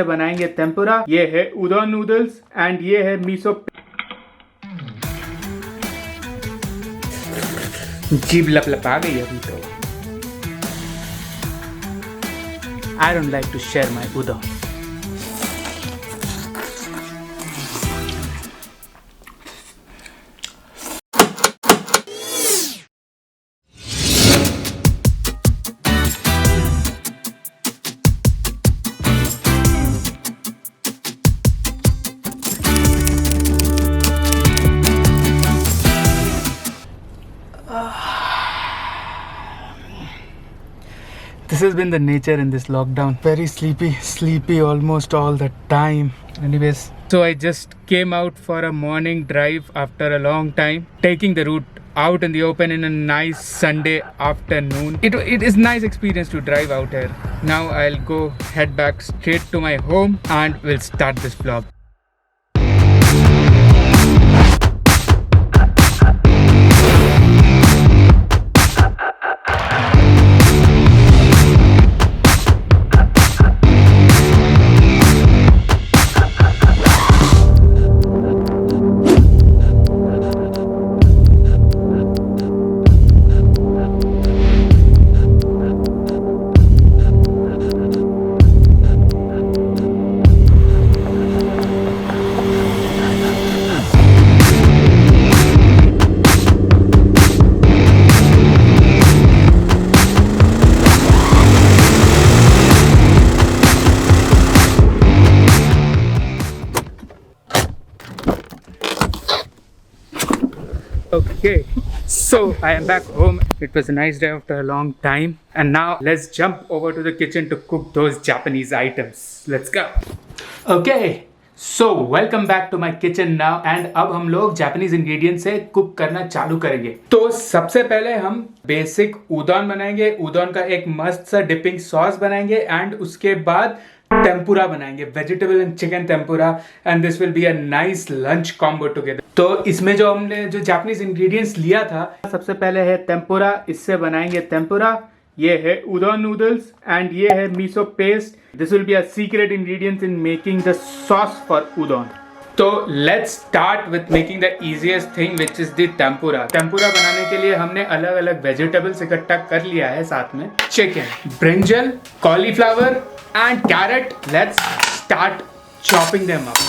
बनाएंगे टेम्पुरा। ये है उदोन नूडल्स एंड ये है मिसो। जीभ लपलपा गई अभी तो। I don't like to share my udon. This has been the nature in this lockdown. Very sleepy almost all the time. Anyways, so I just came out for a morning drive after a long time, taking the route out in the open in a nice Sunday afternoon. It is nice experience to drive out here. Now I'll go head back straight to my home and we'll start this vlog. Okay, so I am back home. It was a nice day after a long time. And now let's jump over to the kitchen to cook those Japanese items. Let's go. Okay, so welcome back to my kitchen now. And अब हम लोग Japanese ingredients से cook करना चालू करेंगे. तो सबसे पहले हम बेसिक उदोन बनाएंगे. उदोन का एक मस्त सा डिपिंग सॉस बनाएंगे एंड उसके बाद टेम्पुरा बनाएंगे, vegetable and chicken tempura, and this will be a nice lunch combo together. तो इसमें जो हमने जो जापानीज इंग्रेडिएंट्स लिया था, सबसे पहले है टेम्पुरा. इससे बनाएंगे टेम्पुरा. ये है उदोन नूडल्स एंड ये है miso paste. This will be a secret ingredients in making the sauce for udon. तो let's start with making the easiest thing which is the tempura. Tempura बनाने के लिए हमने अलग अलग वेजिटेबल्स इकट्ठा कर लिया है. साथ में chicken, brinjal, cauliflower and carrot. Let's start chopping them up.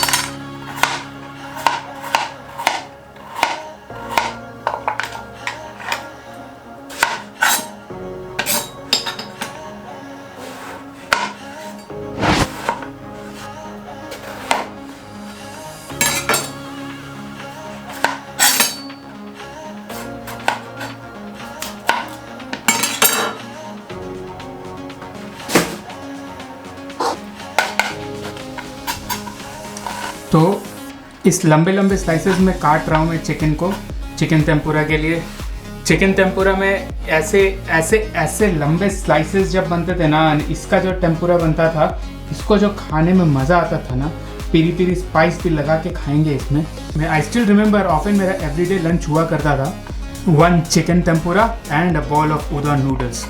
तो इस लंबे लंबे स्लाइसेस में काट रहा हूँ मैं चिकन को, चिकन टेम्पुरा के लिए. चिकन टेम्पुरा में ऐसे ऐसे ऐसे लंबे स्लाइसेस जब बनते थे ना, इसका जो टेम्पुरा बनता था, इसको जो खाने में मज़ा आता था ना, पीरी पीरी स्पाइस भी लगा के खाएंगे इसमें. मैं आई स्टिल रिमेंबर ऑफन मेरा एवरीडे लंच हुआ करता था 1 chicken tempura and a bowl of udon noodles.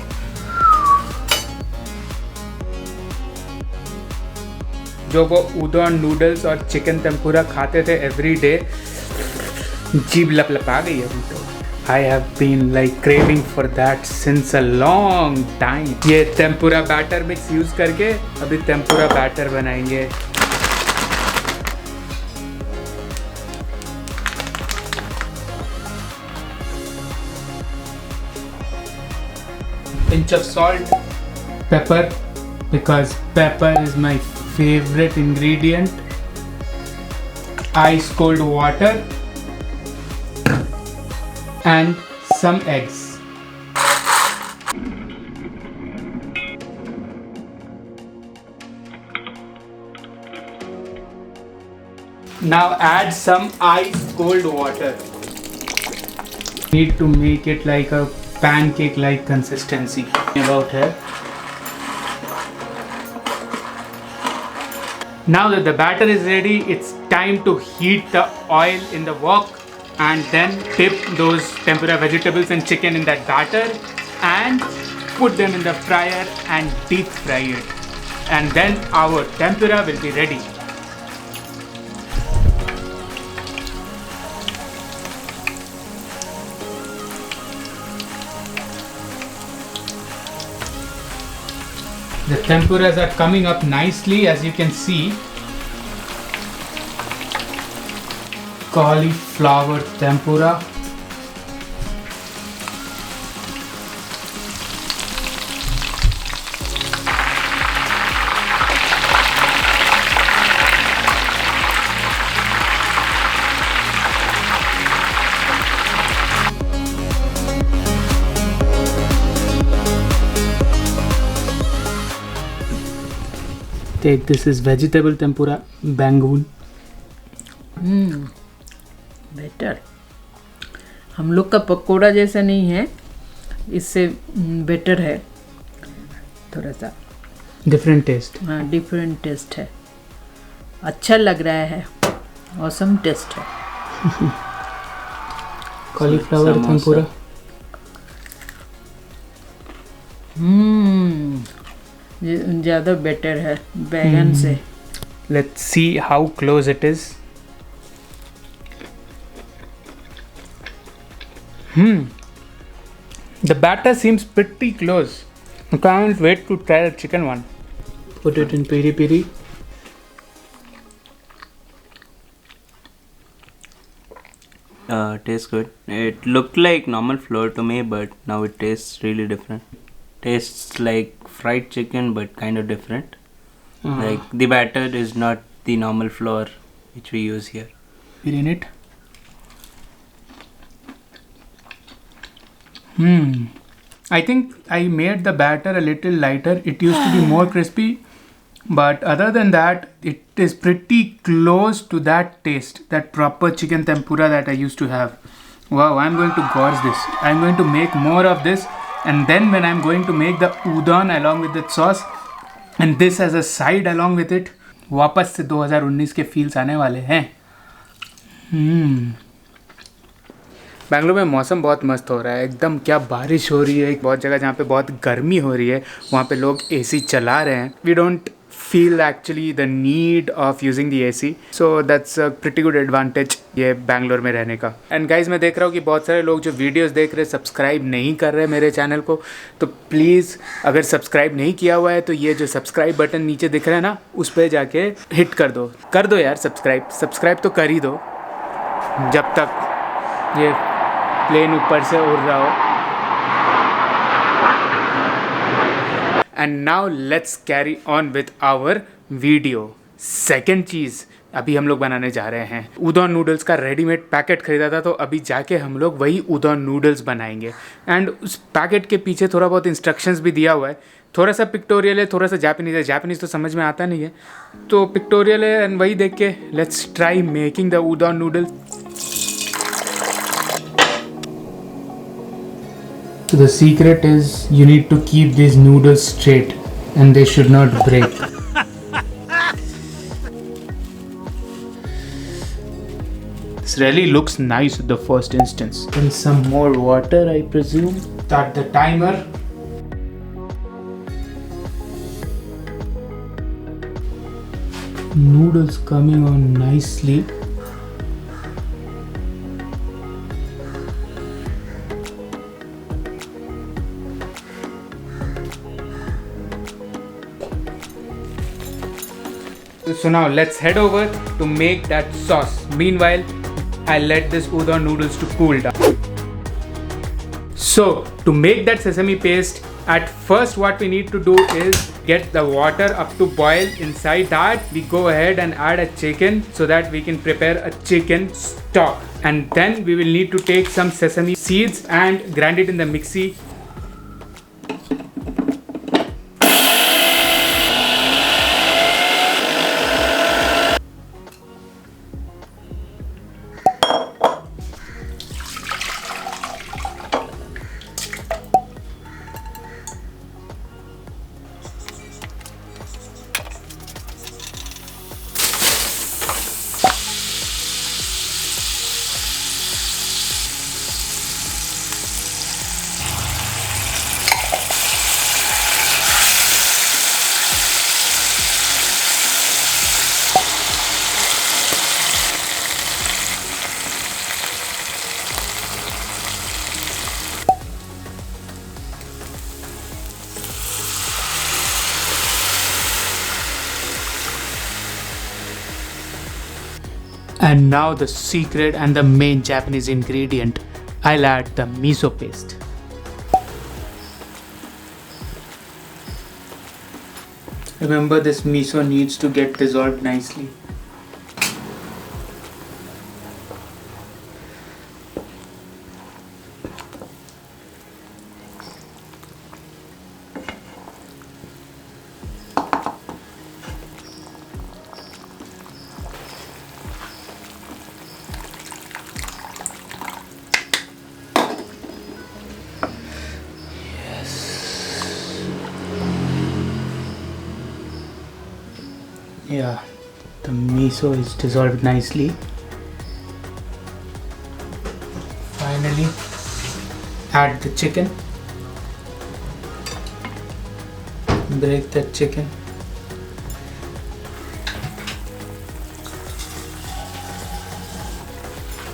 जो वो उदोन नूडल्स और चिकन टेम्पुरा खाते थे एवरी डे, जीभ लपलपा गई अभी तो. I have been like craving for that since a long time. ये टेम्पुरा बैटर मिक्स यूज करके अभी टेम्पुरा बैटर बनाएंगे. Pinch of salt, pepper, because pepper is my favorite ingredient. Ice cold water and some eggs. Now add some ice cold water. Need to make it like a pancake like consistency. About here. Now that the batter is ready, it's time to heat the oil in the wok and then dip those tempura vegetables and chicken in that batter and put them in the fryer and deep fry it. and then our tempura will be ready. The tempuras are coming up nicely, as you can see. Cauliflower tempura. Take this is vegetable tempura, bangoon. Better हम लोग का पकोड़ा जैसा नहीं है, इससे better है, थोड़ा सा डिफरेंट टेस्ट. हाँ डिफरेंट टेस्ट है, अच्छा लग रहा है, ऑसम टेस्ट है. Cauliflower tempura. ज़्यादा बेटर है बैगन से. Let's see how close it is. The batter seems pretty close. I can't wait to try the chicken one. Put it in piri piri. Tastes good. It looked like normal flour to me, but now it tastes really different. Tastes like fried chicken, but kind of different. Like the batter is not the normal flour which we use here. We're in it. I think I made the batter a little lighter. It used to be more crispy, but other than that, it is pretty close to that taste, that proper chicken tempura that I used to have. Wow, I'm going to gorge this. I'm going to make more of this, and then when I'm going to make the udon along with the sauce, and this as a side along with it, वापस से 2019 के feels आने वाले हैं. बेंगलुरु में मौसम बहुत मस्त हो रहा है एकदम. क्या बारिश हो रही है. बहुत जगह जहाँ पे बहुत गर्मी हो रही है वहाँ पे लोग एसी चला रहे हैं. We don't feel actually the need of using the AC, so that's a pretty good advantage ये बेंगलोर में रहने का. एंड गाइज मैं देख रहा हूँ कि बहुत सारे लोग जो वीडियोस देख रहे हैं सब्सक्राइब नहीं कर रहे मेरे चैनल को. तो प्लीज़ अगर सब्सक्राइब नहीं किया हुआ है तो ये जो सब्सक्राइब बटन नीचे दिख रहा है ना, उस पर जाके हिट कर दो यार. सब्सक्राइब तो कर ही दो जब तक ये प्लेन ऊपर से उड़ रहा हो. And now let's carry on with our video. Second चीज़ अभी हम लोग बनाने जा रहे हैं. उदोन नूडल्स का रेडीमेड पैकेट खरीदा था, तो अभी जाके हम लोग वही उदोन नूडल्स बनाएंगे. एंड उस पैकेट के पीछे थोड़ा बहुत इंस्ट्रक्शंस भी दिया हुआ है. थोड़ा सा पिक्टोरियल है, थोड़ा सा जापानीज है. जापानीज तो समझ में आता नहीं है, तो पिक्टोरियल है एंड वही देख के let's try making the udon noodles. So the secret is you need to keep these noodles straight and they should not break. This really looks nice at the first instance. And some more water, I presume. Start the timer. Noodles coming on nicely. So now let's head over to make that sauce. Meanwhile, I'll let this udon noodles to cool down. So to make that sesame paste, at first what we need to do is get the water up to boil. Inside that we go ahead and add a chicken so that we can prepare a chicken stock. And then we will need to take some sesame seeds and grind it in the mixie. And now the secret and the main Japanese ingredient. I'll add the miso paste. Remember, this miso needs to get dissolved nicely. Yeah, the miso is dissolved nicely. Finally, add the chicken. Break the chicken.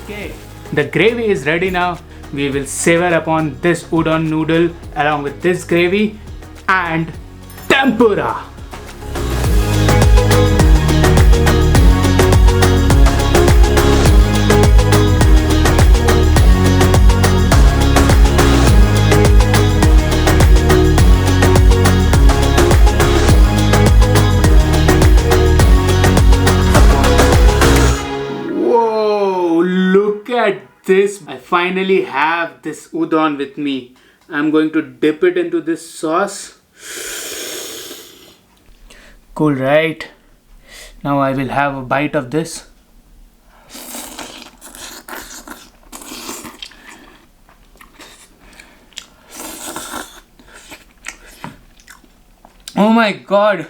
Okay, the gravy is ready now. We will savor upon this udon noodle along with this gravy and tempura. Look at this. I finally have this udon with me. I'm going to dip it into this sauce. Cool, right? Now I will have a bite of this. Oh my god,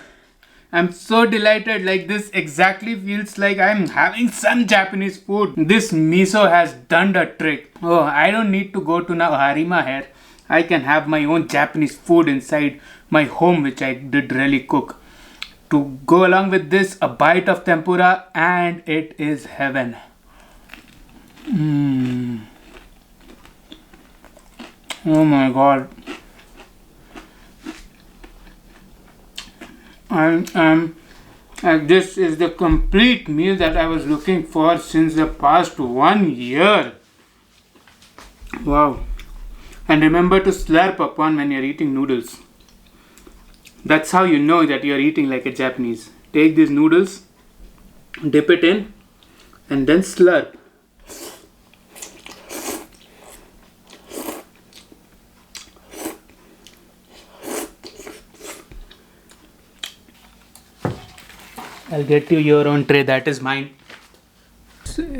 I'm so delighted. Like, this exactly feels like I'm having some Japanese food. This miso has done the trick. Oh, I don't need to go to now Harima here. I can have my own Japanese food inside my home, which I did really cook. To go along with this, a bite of tempura, and it is heaven. Oh my god. And this is the complete meal that I was looking for since the past 1 year. Wow. And remember to slurp upon when you're eating noodles. That's how you know that you're eating like a Japanese. Take these noodles, dip it in, and then slurp. I'll get you your own tray, that is mine.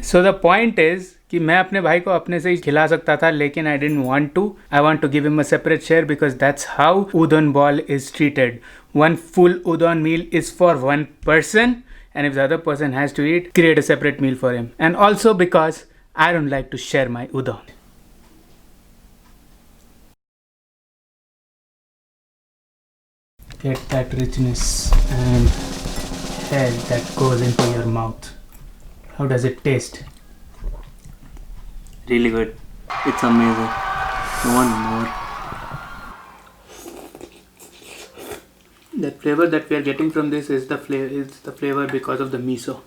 So the point is कि मैं अपने भाई को अपने से ही खिला सकता था, लेकिन I didn't want to. I want to give him a separate share because that's how udon ball is treated. One full udon meal is for one person, and if the other person has to eat, create a separate meal for him. And also because I don't like to share my udon. Get that richness and head that goes into your mouth. How does it taste? Really good. It's amazing. One more. The flavor that we are getting from this is the flavor because of the miso.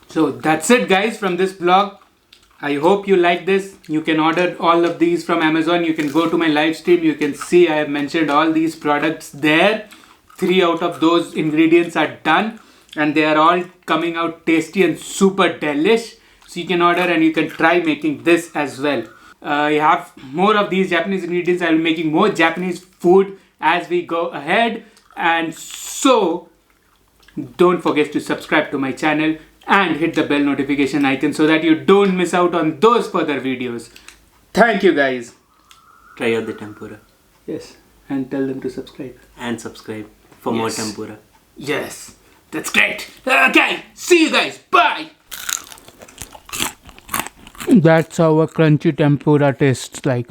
So that's it, guys, from this vlog. I hope you like this. You can order all of these from Amazon. You can go to my live stream. You can see I have mentioned all these products there. 3 out of those ingredients are done, and they are all coming out tasty and super delish. So you can order and you can try making this as well. I have more of these Japanese ingredients. I will be making more Japanese food as we go ahead. And so don't forget to subscribe to my channel and hit the bell notification icon so that you don't miss out on those further videos. Thank you, guys. Try out the tempura. Yes, and tell them to subscribe. And subscribe for more tempura. Yes, that's great. Okay, see you guys. Bye. That's how a crunchy tempura tastes like.